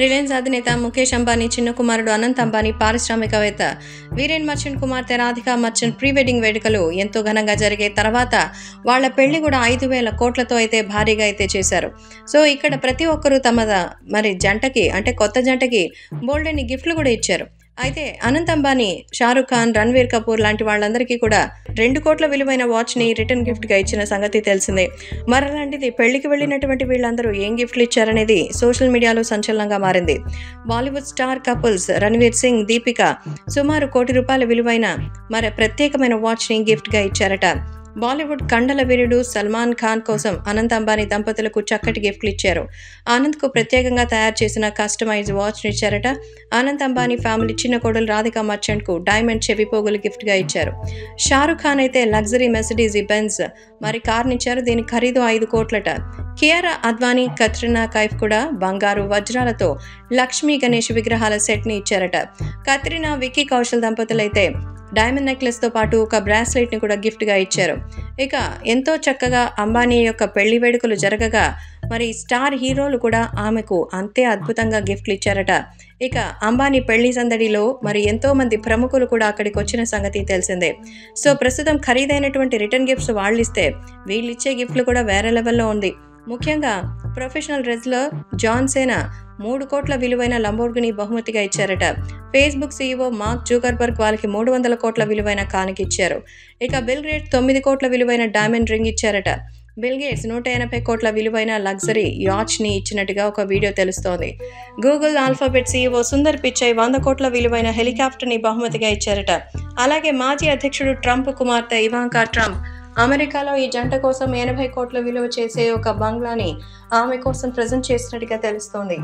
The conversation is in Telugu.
రిలయన్స్ అధినేత ముఖేష్ అంబానీ చిన్న కుమారుడు అనంత్ అంబానీ పారిశ్రామికవేత్త వీరేన్ మర్చెంట్ కుమార్తె రాధికా మర్చెంట్ ప్రీ వెడ్డింగ్ వేడుకలు ఎంతో ఘనంగా జరిగే తర్వాత వాళ్ళ పెళ్లి కూడా 5,000 కోట్లతో అయితే భారీగా అయితే చేశారు. సో ఇక్కడ ప్రతి ఒక్కరూ తమ జంటకి అంటే కొత్త జంటకి బోల్డెన్ని గిఫ్ట్లు కూడా ఇచ్చారు. అయితే అనంత్ అంబానీ, షారుఖ్ ఖాన్, రణ్వీర్ కపూర్ లాంటి వాళ్ళందరికీ కూడా 2 కోట్ల విలువైన వాచ్ని రిటర్న్ గిఫ్ట్గా ఇచ్చిన సంగతి తెలిసిందే. మరలాంటిది పెళ్లికి వెళ్ళినటువంటి వీళ్ళందరూ ఏం గిఫ్ట్లు ఇచ్చారనేది సోషల్ మీడియాలో సంచలనంగా మారింది. బాలీవుడ్ స్టార్ కపుల్స్ రణ్వీర్ సింగ్, దీపిక సుమారు ₹1 కోటి విలువైన ప్రత్యేకమైన వాచ్ని గిఫ్ట్గా ఇచ్చారట. బాలీవుడ్ కండల వీరుడు సల్మాన్ ఖాన్ కోసం అనంత్ అంబానీ దంపతులకు చక్కటి గిఫ్ట్లు ఇచ్చారు. ఆనంద్కు ప్రత్యేకంగా తయారు చేసిన కస్టమైజ్ వాచ్ను ఇచ్చారట. అనంత్ అంబానీ ఫ్యామిలీ చిన్న కోడలు రాధికా మర్చెంట్కు డైమండ్ చెవిపోగులు గిఫ్ట్గా ఇచ్చారు. షారుఖ్ ఖాన్ అయితే లగ్జరీ మెర్సిడీస్ బెంజ్ కార్నిచ్చారు. దీని ఖరీదు 5 కోట్లట. కియారా అద్వానీ, కత్రినా కైఫ్ కూడా బంగారు వజ్రాలతో లక్ష్మీ గణేష్ విగ్రహాల సెట్ని ఇచ్చారట. కత్రినా, విక్కీ కౌశల్ దంపతులైతే డైమండ్ నెక్లెస్తో పాటు ఒక బ్రాస్లెట్ని కూడా గిఫ్ట్గా ఇచ్చారు. ఇక ఎంతో చక్కగా అంబానీ యొక్క పెళ్లి వేడుకలు జరగగా స్టార్ హీరోలు కూడా ఆమెకు అంతే అద్భుతంగా గిఫ్ట్లు ఇచ్చారట. ఇక అంబానీ పెళ్లి సందడిలో ఎంతో మంది ప్రముఖులు కూడా అక్కడికి వచ్చిన సంగతి తెలిసిందే. సో ప్రస్తుతం ఖరీదైనటువంటి రిటర్న్ గిఫ్ట్స్ వాళ్ళిస్తే వీళ్ళిచ్చే గిఫ్ట్లు కూడా వేరే లెవెల్లో ఉంది. ముఖ్యంగా ప్రొఫెషనల్ రెజ్లర్ జాన్ సేనా 3 కోట్ల విలువైన లంబోర్గిని బహుమతిగా ఇచ్చారట. ఫేస్బుక్ సీఈఓ మార్క్ జుకర్బర్గ్ వాళ్ళకి 300 కోట్ల విలువైన కానుక ఇచ్చారు. ఇక బిల్ గేట్స్ 9 కోట్ల విలువైన డైమండ్ రింగ్ ఇచ్చారట. బిల్ గేట్స్ 180 కోట్ల విలువైన లగ్జరీ యాచ్ని ఇచ్చినట్టుగా ఒక వీడియో తెలుస్తోంది. Google alphabet CEO Sundar Pichai 100 కోట్ల విలువైన హెలికాప్టర్ని బహుమతిగా ఇచ్చారట. అలాగే మాజీ అధ్యక్షుడు ట్రంప్ కుమార్తె ఇవాంకా ట్రంప్ అమెరికాలో ఈ జంట కోసం 80 కోట్ల విలువ చేసే ఒక బంగ్లాని ఆమె కోసం ప్రజెంట్ చేసినట్టుగా తెలుస్తోంది.